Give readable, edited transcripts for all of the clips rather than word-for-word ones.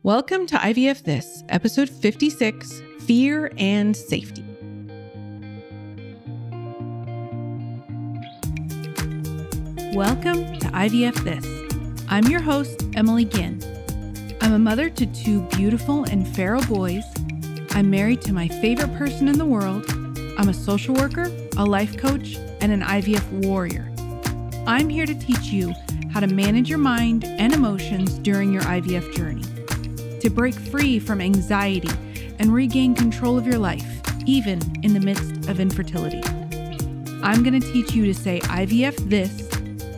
Welcome to IVF This, episode 56, Fear and Safety. Welcome to IVF This. I'm your host, Emily Ginn. I'm a mother to two beautiful and feral boys. I'm married to my favorite person in the world. I'm a social worker, a life coach, and an IVF warrior. I'm here to teach you how to manage your mind and emotions during your IVF journey, to break free from anxiety and regain control of your life, even in the midst of infertility. I'm going to teach you to say IVF this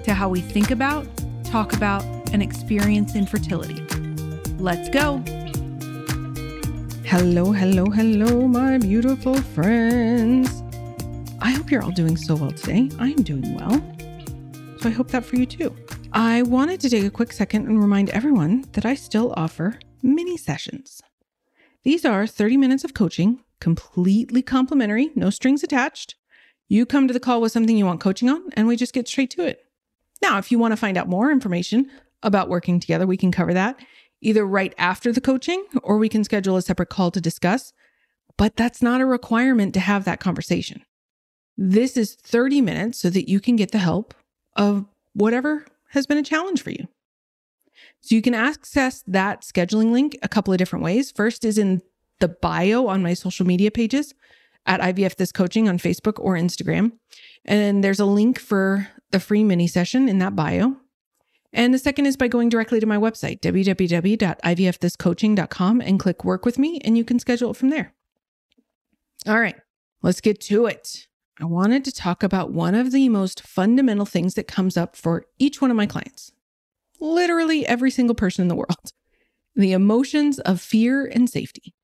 to how we think about, talk about, and experience infertility. Let's go. Hello, my beautiful friends. I hope you're all doing so well today. I am doing well. So I hope that for you too. I wanted to take a quick second and remind everyone that I still offer mini sessions. These are 30 minutes of coaching, completely complimentary, no strings attached. You come to the call with something you want coaching on, and we just get straight to it. Now, if you want to find out more information about working together, we can cover that either right after the coaching, or we can schedule a separate call to discuss. But that's not a requirement to have that conversation. This is 30 minutes so that you can get the help of whatever has been a challenge for you. So you can access that scheduling link a couple of different ways. First is in the bio on my social media pages at IVF This Coaching on Facebook or Instagram. And there's a link for the free mini session in that bio. And the second is by going directly to my website, www.ivfthiscoaching.com, and click work with me, and you can schedule it from there. All right, let's get to it. I wanted to talk about one of the most fundamental things that comes up for each one of my clients. Literally every single person in the world, the emotions of fear and safety.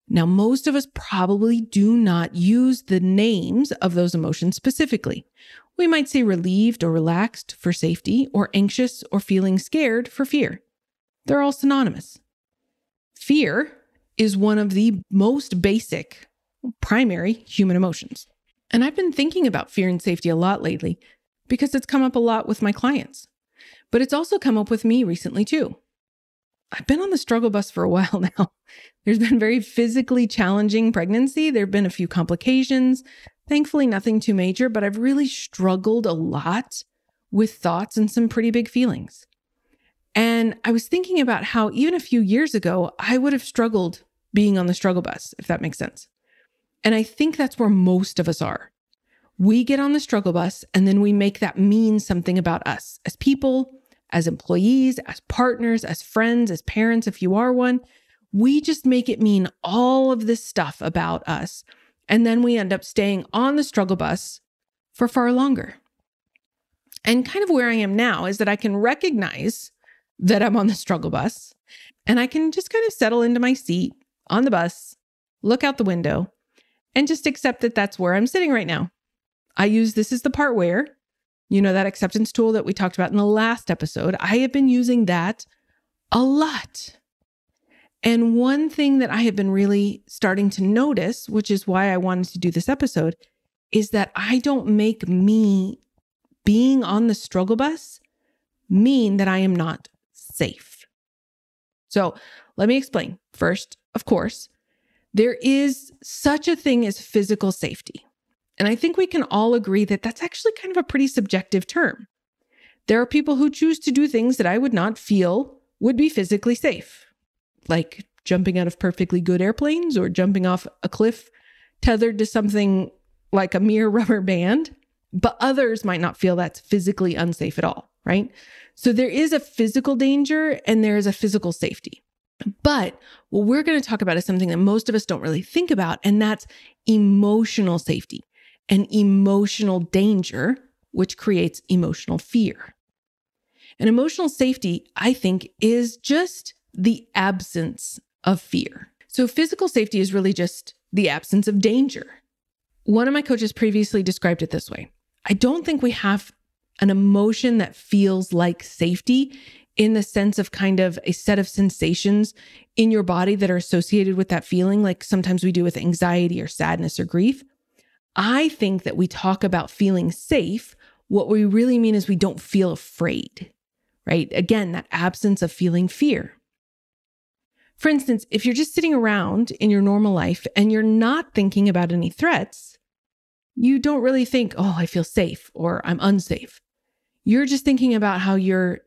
Now, most of us probably do not use the names of those emotions specifically. We might say relieved or relaxed for safety, or anxious or feeling scared for fear. They're all synonymous. Fear is one of the most basic, primary human emotions. And I've been thinking about fear and safety a lot lately because it's come up a lot with my clients. But it's also come up with me recently too. I've been on the struggle bus for a while now. There's been very physically challenging pregnancy. There have been a few complications. Thankfully, nothing too major, but I've really struggled a lot with thoughts and some pretty big feelings. And I was thinking about how even a few years ago, I would have struggled being on the struggle bus, if that makes sense. And I think that's where most of us are. We get on the struggle bus and then we make that mean something about us as people, as employees, as partners, as friends, as parents, if you are one. We just make it mean all of this stuff about us. And then we end up staying on the struggle bus for far longer. And kind of where I am now is that I can recognize that I'm on the struggle bus, and I can just kind of settle into my seat on the bus, look out the window, and just accept that that's where I'm sitting right now. I use this as the part where, that acceptance tool that we talked about in the last episode. I have been using that a lot. And one thing that I have been really starting to notice, which is why I wanted to do this episode, is that I don't make me being on the struggle bus mean that I am not safe. So let me explain. First, of course, there is such a thing as physical safety. And I think we can all agree that that's actually kind of a pretty subjective term. There are people who choose to do things that I would not feel would be physically safe, like jumping out of perfectly good airplanes or jumping off a cliff tethered to something like a mere rubber band. But others might not feel that's physically unsafe at all, right? So there is a physical danger and there is a physical safety. But what we're going to talk about is something that most of us don't really think about, and that's emotional safety and emotional danger, which creates emotional fear. And emotional safety, I think, is just the absence of fear. So physical safety is really just the absence of danger. One of my coaches previously described it this way. I don't think we have an emotion that feels like safety in the sense of kind of a set of sensations in your body that are associated with that feeling, like sometimes we do with anxiety or sadness or grief. I think that we talk about feeling safe. What we really mean is we don't feel afraid, right? Again, that absence of feeling fear. For instance, if you're just sitting around in your normal life and you're not thinking about any threats, you don't really think, oh, I feel safe or I'm unsafe. You're just thinking about how your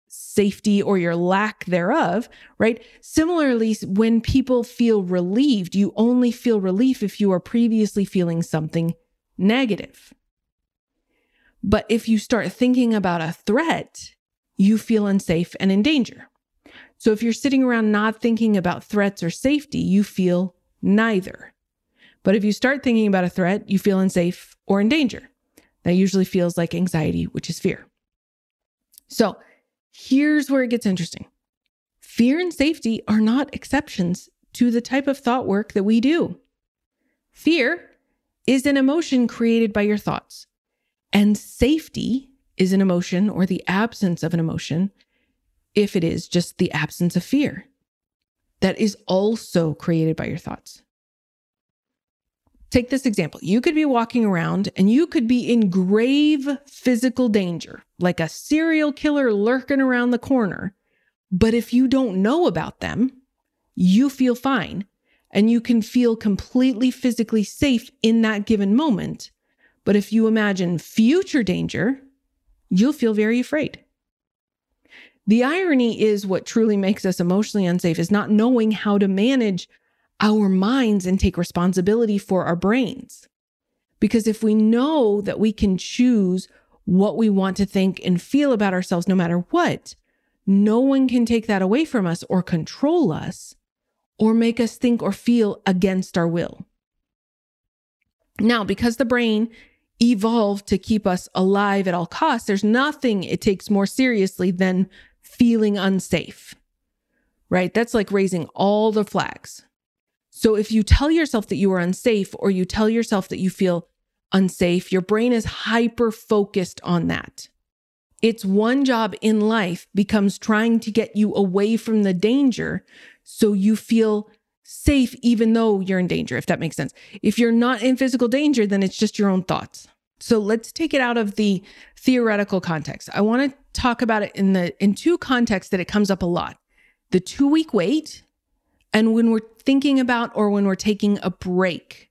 safety or your lack thereof, right? Similarly, when people feel relieved, you only feel relief if you are previously feeling something negative. But if you start thinking about a threat, you feel unsafe and in danger. So if you're sitting around not thinking about threats or safety, you feel neither. But if you start thinking about a threat, you feel unsafe or in danger. That usually feels like anxiety, which is fear. So here's where it gets interesting. Fear and safety are not exceptions to the type of thought work that we do. Fear is an emotion created by your thoughts, and safety is an emotion or the absence of an emotion, if it is just the absence of fear, that is also created by your thoughts. Take this example. You could be walking around and you could be in grave physical danger, like a serial killer lurking around the corner. But if you don't know about them, you feel fine and you can feel completely physically safe in that given moment. But if you imagine future danger, you'll feel very afraid. The irony is what truly makes us emotionally unsafe is not knowing how to manage our minds and take responsibility for our brains. Because if we know that we can choose what we want to think and feel about ourselves no matter what, no one can take that away from us or control us or make us think or feel against our will. Now, because the brain evolved to keep us alive at all costs, there's nothing it takes more seriously than feeling unsafe, right? That's like raising all the flags. So if you tell yourself that you are unsafe or you tell yourself that you feel unsafe, your brain is hyper-focused on that. Its one job in life becomes trying to get you away from the danger so you feel safe even though you're in danger, if that makes sense. If you're not in physical danger, then it's just your own thoughts. So let's take it out of the theoretical context. I want to talk about it in two contexts that it comes up a lot. The 2-week wait, and when we're thinking about or when we're taking a break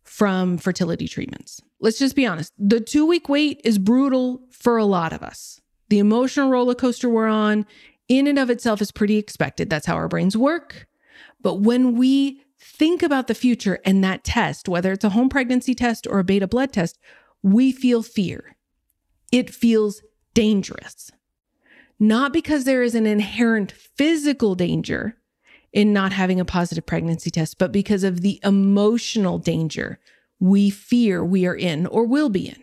from fertility treatments. Let's just be honest. The 2-week wait is brutal for a lot of us. The emotional roller coaster we're on in and of itself is pretty expected. That's how our brains work. But when we think about the future and that test, whether it's a home pregnancy test or a beta blood test, we feel fear. It feels dangerous. Not because there is an inherent physical danger in not having a positive pregnancy test, but because of the emotional danger we fear we are in or will be in.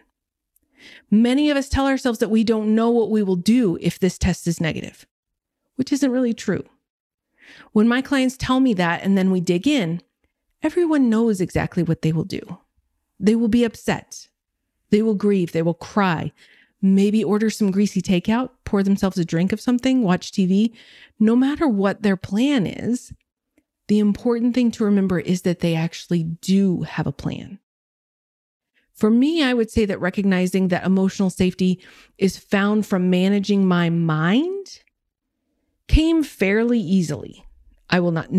Many of us tell ourselves that we don't know what we will do if this test is negative, which isn't really true. When my clients tell me that and then we dig in, everyone knows exactly what they will do. They will be upset. They will grieve. They will cry. Maybe order some greasy takeout, pour themselves a drink of something, watch TV. No matter what their plan is, the important thing to remember is that they actually do have a plan. For me, I would say that recognizing that emotional safety is found from managing my mind came fairly easily. I will not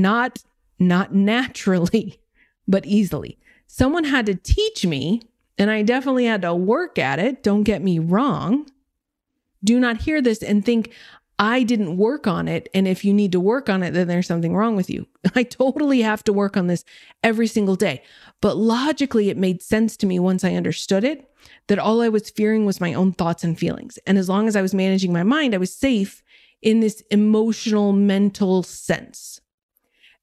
naturally, but easily. Someone had to teach me, and I definitely had to work at it. Don't get me wrong. Do not hear this and think I didn't work on it. And if you need to work on it, then there's something wrong with you. I totally have to work on this every single day. But logically, it made sense to me once I understood it, that all I was fearing was my own thoughts and feelings. And as long as I was managing my mind, I was safe in this emotional, mental sense.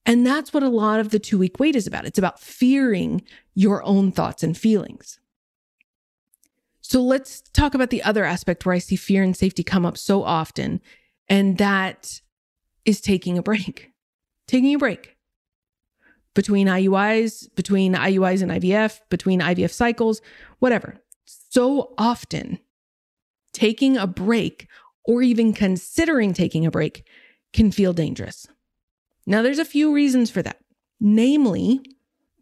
And that's what a lot of the 2-week wait is about. It's about fearing your own thoughts and feelings. So let's talk about the other aspect where I see fear and safety come up so often, and that is taking a break. Taking a break. Between IUIs and IVF, between IVF cycles, whatever. So often, taking a break or even considering taking a break can feel dangerous. Now, there's a few reasons for that. Namely,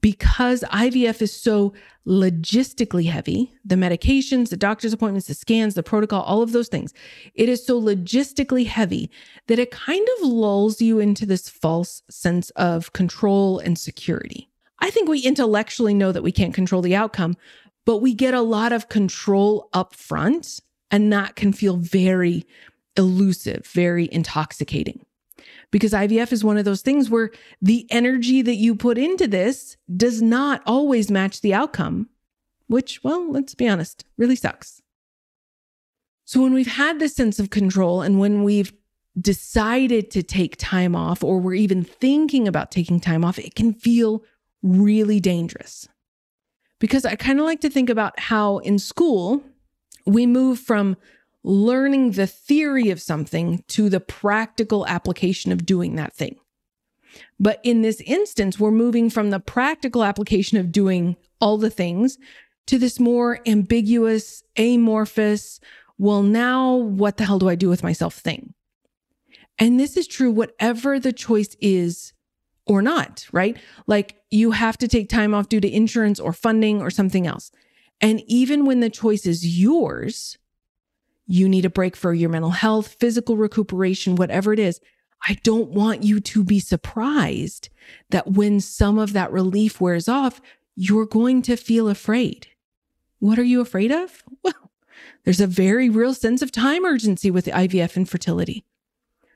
because IVF is so logistically heavy, the medications, the doctor's appointments, the scans, the protocol, all of those things, it is so logistically heavy that it kind of lulls you into this false sense of control and security. I think we intellectually know that we can't control the outcome, but we get a lot of control up front, and that can feel very elusive, very intoxicating. Because IVF is one of those things where the energy that you put into this does not always match the outcome, which, well, let's be honest, really sucks. So when we've had this sense of control and when we've decided to take time off, or we're even thinking about taking time off, it can feel really dangerous. Because I kind of like to think about how in school, we move from learning the theory of something to the practical application of doing that thing. But in this instance, we're moving from the practical application of doing all the things to this more ambiguous, amorphous, well, now what the hell do I do with myself thing? And this is true whatever the choice is or not, right? Like you have to take time off due to insurance or funding or something else. And even when the choice is yours, you need a break for your mental health, physical recuperation, whatever it is. I don't want you to be surprised that when some of that relief wears off, you're going to feel afraid. What are you afraid of? Well, there's a very real sense of time urgency with IVF and fertility.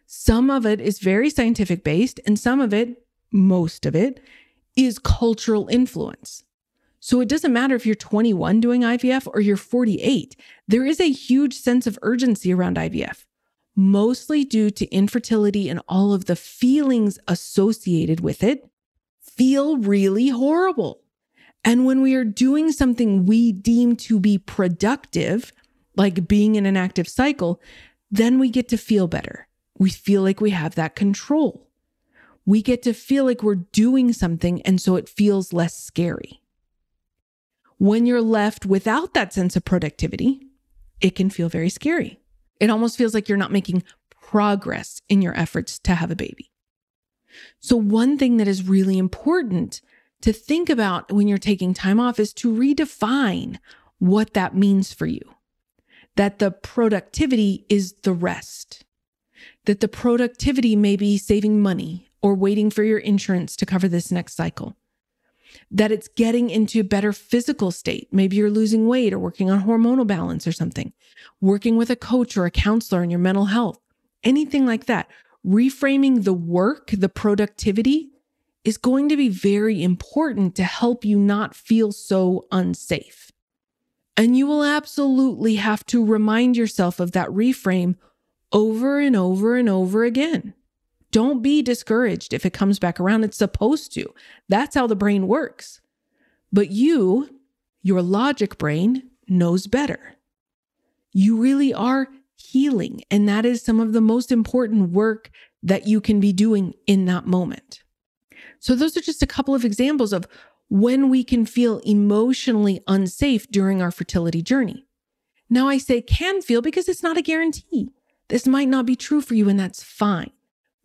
Some of it is very scientific based, and some of it, most of it, is cultural influence. So it doesn't matter if you're 21 doing IVF or you're 48. There is a huge sense of urgency around IVF, mostly due to infertility and all of the feelings associated with it feel really horrible. And when we are doing something we deem to be productive, like being in an active cycle, then we get to feel better. We feel like we have that control. We get to feel like we're doing something, and so it feels less scary. When you're left without that sense of productivity, it can feel very scary. It almost feels like you're not making progress in your efforts to have a baby. So one thing that is really important to think about when you're taking time off is to redefine what that means for you. That the productivity is the rest. That the productivity may be saving money or waiting for your insurance to cover this next cycle. That it's getting into a better physical state. Maybe you're losing weight or working on hormonal balance or something. Working with a coach or a counselor in your mental health. Anything like that. Reframing the work, the productivity, is going to be very important to help you not feel so unsafe. And you will absolutely have to remind yourself of that reframe over and over and over again. Don't be discouraged if it comes back around. It's supposed to. That's how the brain works. But you, your logic brain, knows better. You really are healing, and that is some of the most important work that you can be doing in that moment. So those are just a couple of examples of when we can feel emotionally unsafe during our fertility journey. Now I say can feel because it's not a guarantee. This might not be true for you, and that's fine.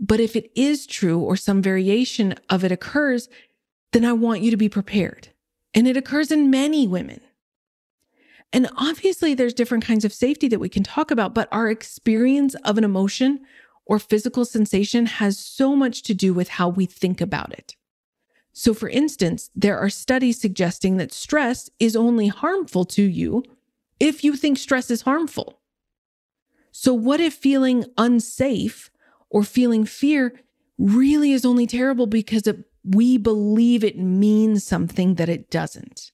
But if it is true or some variation of it occurs, then I want you to be prepared. And it occurs in many women. And obviously there's different kinds of safety that we can talk about, but our experience of an emotion or physical sensation has so much to do with how we think about it. So for instance, there are studies suggesting that stress is only harmful to you if you think stress is harmful. So what if feeling unsafe or feeling fear really is only terrible because we believe it means something that it doesn't?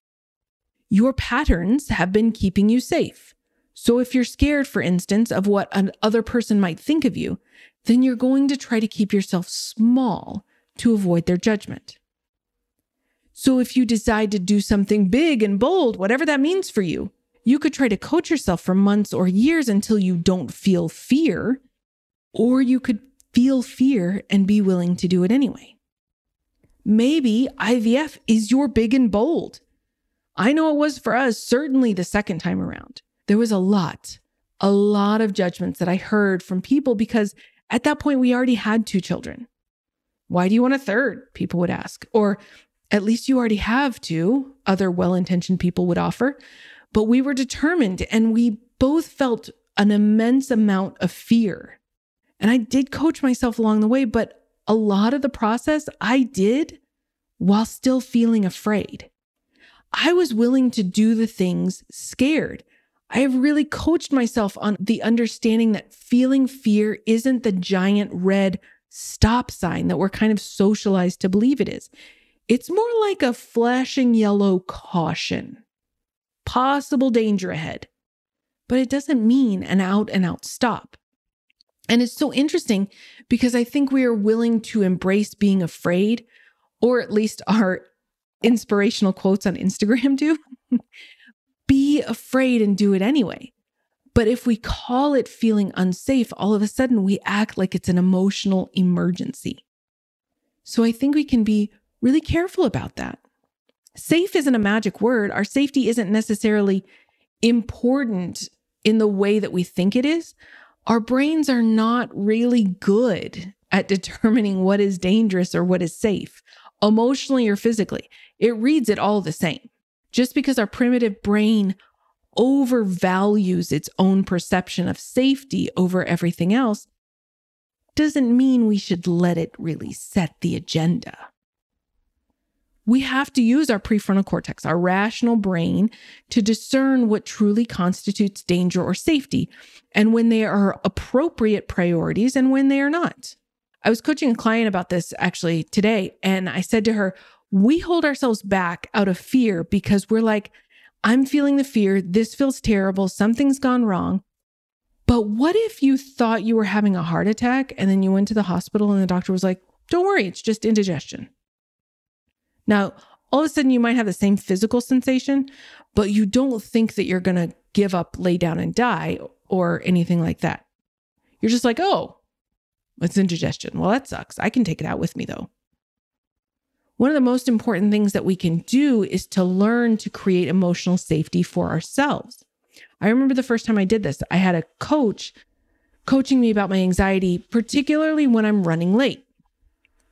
Your patterns have been keeping you safe. So if you're scared, for instance, of what another person might think of you, then you're going to try to keep yourself small to avoid their judgment. So if you decide to do something big and bold, whatever that means for you, you could try to coach yourself for months or years until you don't feel fear, or you could feel fear and be willing to do it anyway. Maybe IVF is your big and bold. I know it was for us, certainly the second time around. There was a lot of judgments that I heard from people because at that point we already had 2 children. Why do you want a third? People would ask. Or At least you already have to, other well-intentioned people would offer. But we were determined and we both felt an immense amount of fear. And I did coach myself along the way, but a lot of the process I did while still feeling afraid. I was willing to do the things scared. I have really coached myself on the understanding that feeling fear isn't the giant red stop sign that we're kind of socialized to believe it is. It's more like a flashing yellow caution. Possible danger ahead. But it doesn't mean an out and out stop. And it's so interesting because I think we are willing to embrace being afraid, or at least our inspirational quotes on Instagram do. Be afraid and do it anyway. But if we call it feeling unsafe, all of a sudden we act like it's an emotional emergency. So I think we can be really careful about that. Safe isn't a magic word. Our safety isn't necessarily important in the way that we think it is. Our brains are not really good at determining what is dangerous or what is safe, emotionally or physically. It reads it all the same. Just because our primitive brain overvalues its own perception of safety over everything else doesn't mean we should let it really set the agenda. We have to use our prefrontal cortex, our rational brain, to discern what truly constitutes danger or safety, and when they are appropriate priorities and when they are not. I was coaching a client about this actually today, and I said to her, we hold ourselves back out of fear because we're like, I'm feeling the fear, this feels terrible, something's gone wrong. But what if you thought you were having a heart attack and then you went to the hospital and the doctor was like, don't worry, it's just indigestion. Now, all of a sudden you might have the same physical sensation, but you don't think that you're going to give up, lay down and die or anything like that. You're just like, oh, it's indigestion. Well, that sucks. I can take it out with me though. One of the most important things that we can do is to learn to create emotional safety for ourselves. I remember the first time I did this, I had a coach coaching me about my anxiety, particularly when I'm running late.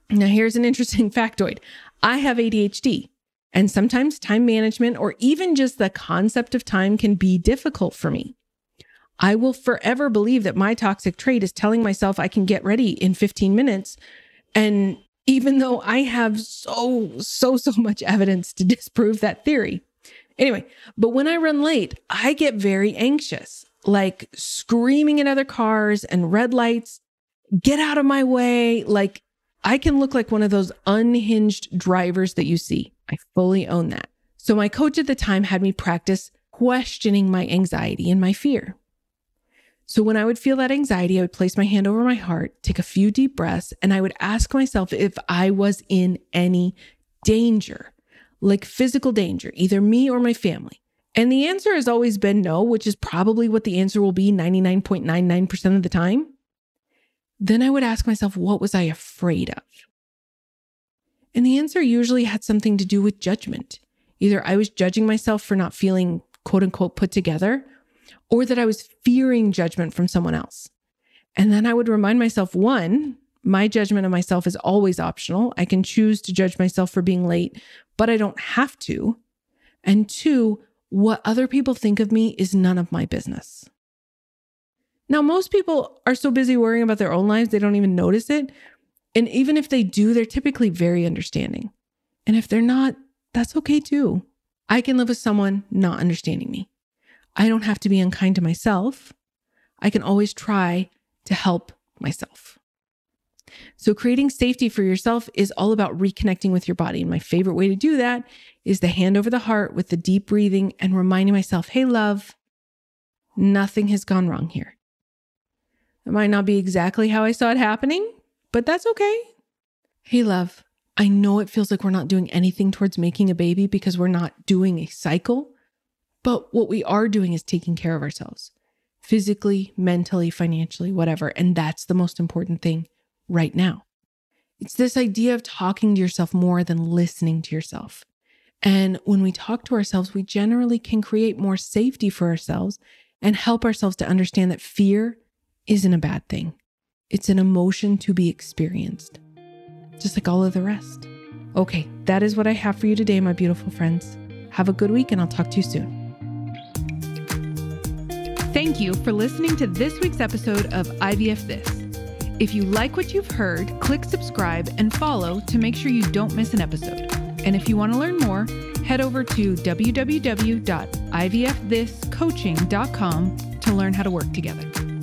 Now, here's an interesting factoid. I have ADHD, and sometimes time management or even just the concept of time can be difficult for me. I will forever believe that my toxic trait is telling myself I can get ready in 15 minutes. And even though I have so much evidence to disprove that theory. Anyway, but when I run late, I get very anxious, like screaming at other cars and red lights, get out of my way. Like I can look like one of those unhinged drivers that you see. I fully own that. So my coach at the time had me practice questioning my anxiety and my fear. So when I would feel that anxiety, I would place my hand over my heart, take a few deep breaths, and I would ask myself if I was in any danger, like physical danger, either me or my family. And the answer has always been no, which is probably what the answer will be 99.99% of the time. Then I would ask myself, what was I afraid of? And the answer usually had something to do with judgment. Either I was judging myself for not feeling quote unquote put together, or that I was fearing judgment from someone else. And then I would remind myself, one, my judgment of myself is always optional. I can choose to judge myself for being late, but I don't have to. And two, what other people think of me is none of my business. Now, most people are so busy worrying about their own lives, they don't even notice it. And even if they do, they're typically very understanding. And if they're not, that's okay too. I can live with someone not understanding me. I don't have to be unkind to myself. I can always try to help myself. So creating safety for yourself is all about reconnecting with your body. And my favorite way to do that is the hand over the heart with the deep breathing and reminding myself, hey, love, nothing has gone wrong here. It might not be exactly how I saw it happening, but that's okay. Hey, love, I know it feels like we're not doing anything towards making a baby because we're not doing a cycle. But what we are doing is taking care of ourselves, physically, mentally, financially, whatever. And that's the most important thing right now. It's this idea of talking to yourself more than listening to yourself. And when we talk to ourselves, we generally can create more safety for ourselves and help ourselves to understand that fear isn't a bad thing. It's an emotion to be experienced, just like all of the rest. Okay, that is what I have for you today, my beautiful friends. Have a good week, and I'll talk to you soon. Thank you for listening to this week's episode of IVF This. If you like what you've heard, click subscribe and follow to make sure you don't miss an episode. And if you want to learn more, head over to www.ivfthiscoaching.com to learn how to work together.